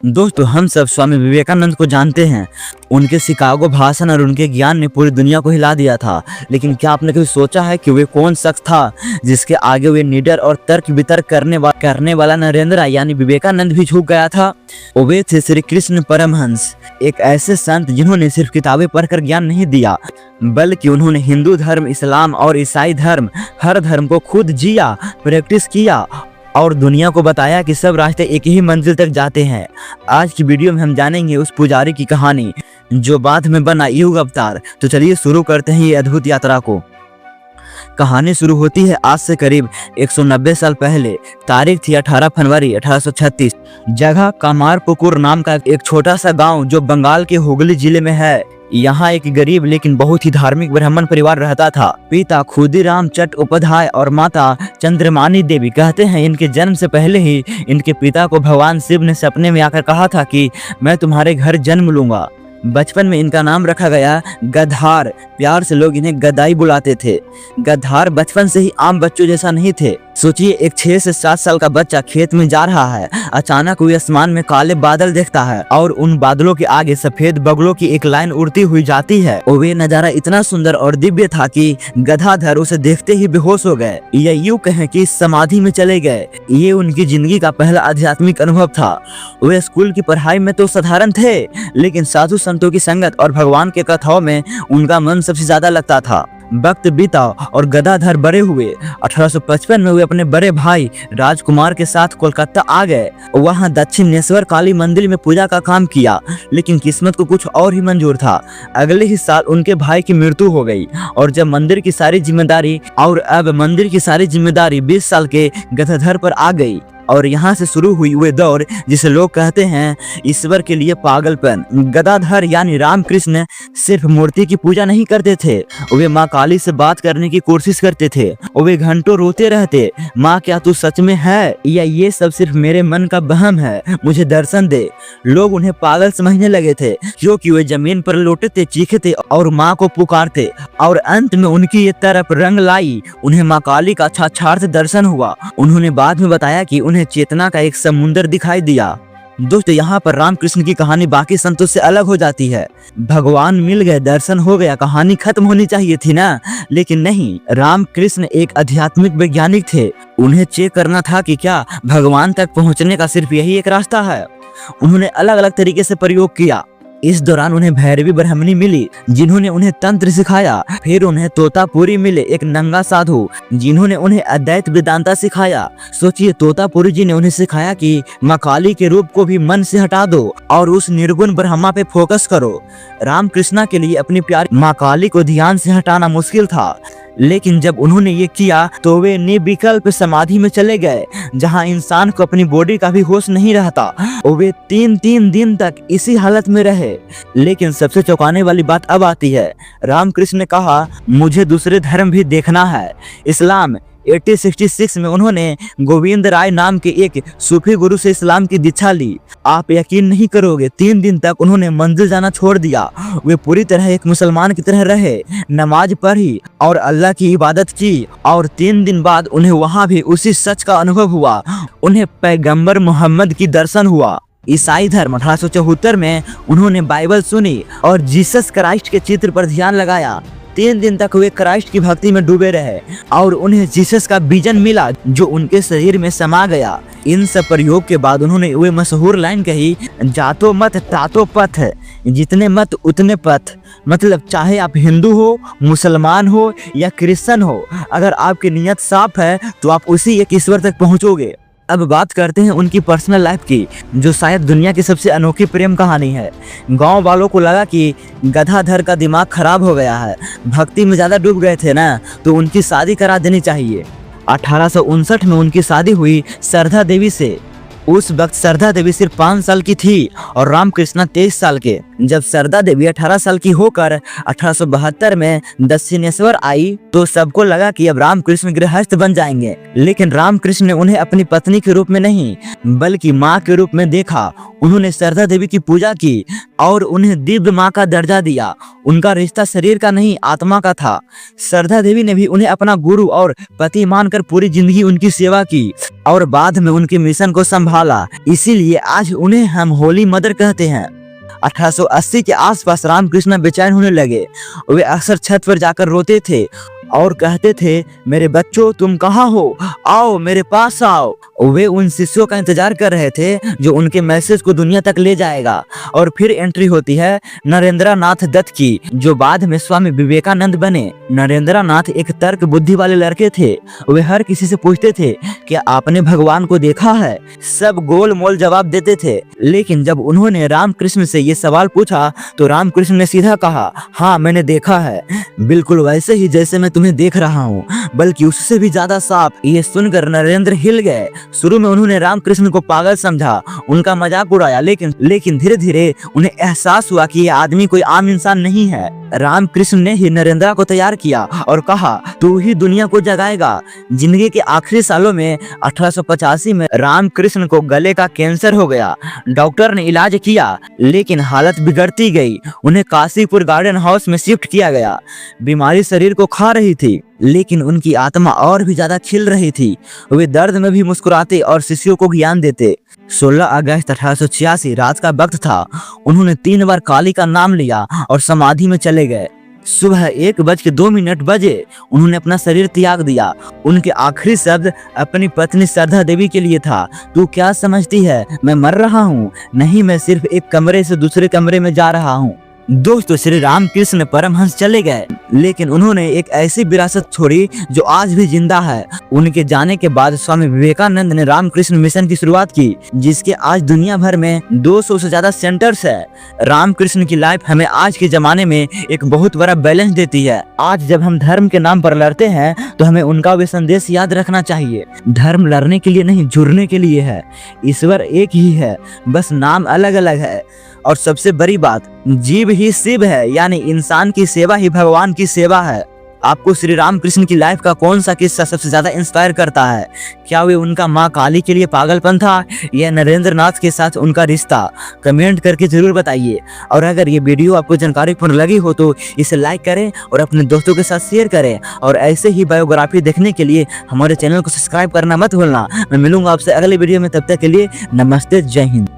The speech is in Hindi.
दोस्तों, हम सब स्वामी विवेकानंद को जानते हैं। उनके शिकागो भाषण और उनके ज्ञान ने पूरी दुनिया को हिला दिया था। लेकिन क्या आपने कभी सोचा है कि वे कौन शख्स था जिसके आगे वे निडर और तर्क वितर्क करने वाला नरेंद्र यानी विवेकानंद भी झुक गया था? वे थे श्री कृष्ण परमहंस, एक ऐसे संत जिन्होंने सिर्फ किताबें पढ़कर ज्ञान नहीं दिया, बल्कि उन्होंने हिंदू धर्म, इस्लाम और ईसाई धर्म, हर धर्म को खुद जिया, प्रैक्टिस किया और दुनिया को बताया कि सब रास्ते एक ही मंजिल तक जाते हैं। आज की वीडियो में हम जानेंगे उस पुजारी की कहानी जो बाद में बना युग अवतार। तो चलिए शुरू करते हैं ये अद्भुत यात्रा को। कहानी शुरू होती है आज से करीब 190 साल पहले। तारीख थी 18 फरवरी 1836। जगह कामारपुकुर नाम का एक छोटा सा गांव जो बंगाल के हुगली जिले में है। यहाँ एक गरीब लेकिन बहुत ही धार्मिक ब्राह्मण परिवार रहता था। पिता खुदीराम चट्टोपाध्याय और माता चंद्रमानी देवी। कहते हैं इनके जन्म से पहले ही इनके पिता को भगवान शिव ने सपने में आकर कहा था कि मैं तुम्हारे घर जन्म लूंगा। बचपन में इनका नाम रखा गया गद्धार। प्यार से लोग इन्हें गदाई बुलाते थे। गद्धार बचपन से ही आम बच्चों जैसा नहीं थे। सोचिए, एक 6 से 7 साल का बच्चा खेत में जा रहा है, अचानक वो आसमान में काले बादल देखता है और उन बादलों के आगे सफेद बगुलों की एक लाइन उड़ती हुई जाती है। और वे नजारा इतना सुंदर और दिव्य था कि गद्धाधर उसे देखते ही बेहोश हो गए, या यूं कहें कि समाधि में चले गए। ये उनकी जिंदगी का पहला आध्यात्मिक अनुभव था। वे स्कूल की पढ़ाई में तो साधारण थे, लेकिन साधु संतों की संगत और भगवान के कथाओं में उनका मन सबसे ज्यादा लगता था। वक्त बीता और गदाधर बड़े हुए। 1855 में वे अपने बड़े भाई राजकुमार के साथ कोलकाता आ गए। वहां दक्षिणेश्वर काली मंदिर में पूजा का काम किया, लेकिन किस्मत को कुछ और ही मंजूर था। अगले ही साल उनके भाई की मृत्यु हो गई और अब मंदिर की सारी जिम्मेदारी 20 साल के गदाधर पर आ गई। और यहाँ से शुरू हुई वे दौर जिसे लोग कहते हैं ईश्वर के लिए पागलपन। गदाधर यानी रामकृष्ण सिर्फ मूर्ति की पूजा नहीं करते थे, वे माँ काली से बात करने की कोशिश करते थे। वे घंटों रोते रहते, माँ क्या तू सच में है या ये सब सिर्फ मेरे मन का वहम है, मुझे दर्शन दे। लोग उन्हें पागल समझने लगे थे क्योंकि वे जमीन पर लोटते, चीखते और माँ को पुकारते। और अंत में उनकी ये तरफ रंग लाई, उन्हें माँ काली का साक्षात दर्शन हुआ। उन्होंने बाद में बताया कि उन्हें चेतना का एक समुंदर दिखाई दिया। दोस्तों, यहाँ पर रामकृष्ण की कहानी बाकी संतों से अलग हो जाती है। भगवान मिल गए, दर्शन हो गया, कहानी खत्म होनी चाहिए थी ना, लेकिन नहीं। रामकृष्ण एक आध्यात्मिक वैज्ञानिक थे। उन्हें चेक करना था कि क्या भगवान तक पहुँचने का सिर्फ यही एक रास्ता है। उन्होंने अलग अलग तरीके से प्रयोग किया। इस दौरान उन्हें भैरवी ब्राह्मणी मिली जिन्होंने उन्हें तंत्र सिखाया। फिर उन्हें तोतापुरी मिले, एक नंगा साधु जिन्होंने उन्हें अद्वैत वेदांता सिखाया। सोचिए, तोतापुरी जी ने उन्हें सिखाया कि माँ काली के रूप को भी मन से हटा दो और उस निर्गुण ब्रह्मा पे फोकस करो। रामकृष्ण के लिए अपनी प्यारी माँ काली को ध्यान से हटाना मुश्किल था, लेकिन जब उन्होंने ये किया तो वे निर्विकल्प समाधि में चले गए, जहां इंसान को अपनी बॉडी का भी होश नहीं रहता। और वे 3 दिन तक इसी हालत में रहे। लेकिन सबसे चौंकाने वाली बात अब आती है। रामकृष्ण ने कहा, मुझे दूसरे धर्म भी देखना है। इस्लाम 1866 में उन्होंने गोविंद राय नाम के एक सूफी गुरु से इस्लाम की दीक्षा ली। आप यकीन नहीं करोगे, 3 दिन तक उन्होंने मंदिर जाना छोड़ दिया। वे पूरी तरह एक मुसलमान की तरह रहे, नमाज पढ़ी और अल्लाह की इबादत की। और 3 दिन बाद उन्हें वहां भी उसी सच का अनुभव हुआ। उन्हें पैगंबर मोहम्मद की दर्शन हुआ। ईसाई धर्म 1874 में उन्होंने बाइबल सुनी और जीसस क्राइस्ट के चित्र पर ध्यान लगाया। 3 दिन तक वे क्राइस्ट की भक्ति में डूबे रहे और उन्हें जीसस का विजन मिला जो उनके शरीर में समा गया। इन सब प्रयोग के बाद उन्होंने वे मशहूर लाइन कही, जातो मत तातो पथ, जितने मत उतने पथ। मतलब चाहे आप हिंदू हो, मुसलमान हो या क्रिश्चियन हो, अगर आपकी नीयत साफ है तो आप उसी एक ईश्वर तक पहुंचोगे। अब बात करते हैं उनकी पर्सनल लाइफ की, जो शायद दुनिया की सबसे अनोखी प्रेम कहानी है। गांव वालों को लगा कि गदाधर का दिमाग खराब हो गया है, भक्ति में ज़्यादा डूब गए थे ना, तो उनकी शादी करा देनी चाहिए। 1859 में उनकी शादी हुई सरधा देवी से। उस वक्त सरधा देवी सिर्फ 5 साल की थी और रामकृष्ण 23 साल के। जब सरधा देवी 18 साल की होकर 1872 में दक्षिणेश्वर आई तो सबको लगा कि अब रामकृष्ण गृहस्थ बन जाएंगे। लेकिन रामकृष्ण ने उन्हें अपनी पत्नी के रूप में नहीं बल्कि माँ के रूप में देखा। उन्होंने सरधा देवी की पूजा की, और उन्हें दिव्य माँ का दर्जा दिया। उनका रिश्ता शरीर का नहीं आत्मा का था। श्रद्धा देवी ने भी उन्हें अपना गुरु और पति मानकर पूरी जिंदगी उनकी सेवा की और बाद में उनके मिशन को संभाला। इसीलिए आज उन्हें हम होली मदर कहते हैं। 1880 के आसपास रामकृष्ण बेचैन होने लगे। वे अक्सर छत पर जाकर रोते थे और कहते थे, मेरे बच्चों तुम कहाँ हो, आओ मेरे पास आओ। वे उन शिष्यों का इंतजार कर रहे थे जो उनके मैसेज को दुनिया तक ले जाएगा। और फिर एंट्री होती है नरेंद्र नाथ दत्त की, जो बाद में स्वामी विवेकानंद बने। नरेंद्र नाथ एक तर्क बुद्धि वाले लड़के थे। वे हर किसी से पूछते थे कि आपने भगवान को देखा है। सब गोल मोल जवाब देते थे। लेकिन जब उन्होंने रामकृष्ण से ये सवाल पूछा तो रामकृष्ण ने सीधा कहा, हाँ मैंने देखा है, बिल्कुल वैसे ही जैसे मैं तुम्हें देख रहा हूँ, बल्कि उससे भी ज्यादा साफ। ये सुनकर नरेंद्र हिल गए। शुरू में उन्होंने रामकृष्ण को पागल समझा, उनका मजाक उड़ाया, लेकिन धीरे धीरे उन्हें एहसास हुआ कि ये आदमी कोई आम इंसान नहीं है। रामकृष्ण ने ही नरेंद्र को तैयार किया और कहा, तू ही दुनिया को जगाएगा। जिंदगी के आखिरी सालों में 1885 में रामकृष्ण को गले का कैंसर हो गया। डॉक्टर ने इलाज किया लेकिन हालत बिगड़ती गई। उन्हें काशीपुर गार्डन हाउस में शिफ्ट किया गया। बीमारी शरीर को खा रही थी लेकिन उनकी आत्मा और भी ज्यादा खिल रही थी। वे दर्द में भी मुस्कुराते और शिष्यों को ज्ञान देते। 16 अगस्त 1886 रात का वक्त था। उन्होंने 3 बार काली का नाम लिया और समाधि में चले गए। सुबह 1:02 बजे उन्होंने अपना शरीर त्याग दिया। उनके आखिरी शब्द अपनी पत्नी श्रद्धा देवी के लिए था, तू क्या समझती है मैं मर रहा हूँ? नहीं, मैं सिर्फ एक कमरे से दूसरे कमरे में जा रहा हूँ। दोस्तों, श्री रामकृष्ण परमहंस चले गए लेकिन उन्होंने एक ऐसी विरासत छोड़ी जो आज भी जिंदा है। उनके जाने के बाद स्वामी विवेकानंद ने रामकृष्ण मिशन की शुरुआत की, जिसके आज दुनिया भर में 200 से ज्यादा सेंटर्स है। रामकृष्ण की लाइफ हमें आज के जमाने में एक बहुत बड़ा बैलेंस देती है। आज जब हम धर्म के नाम पर लड़ते हैं तो हमें उनका वे संदेश याद रखना चाहिए। धर्म लड़ने के लिए नहीं, जुड़ने के लिए है। ईश्वर एक ही है, बस नाम अलग अलग है। और सबसे बड़ी बात, जीव ही शिव है, यानी इंसान की सेवा ही भगवान की सेवा है। आपको श्री रामकृष्ण की लाइफ का कौन सा किस्सा सबसे ज्यादा इंस्पायर करता है? क्या वे उनका माँ काली के लिए पागलपन था या नरेंद्र नाथ के साथ उनका रिश्ता? कमेंट करके जरूर बताइए। और अगर ये वीडियो आपको जानकारीपूर्ण लगी हो तो इसे लाइक करें और अपने दोस्तों के साथ शेयर करें। और ऐसे ही बायोग्राफी देखने के लिए हमारे चैनल को सब्सक्राइब करना मत भूलना। मैं मिलूंगा आपसे अगले वीडियो में, तब तक के लिए नमस्ते, जय हिंद।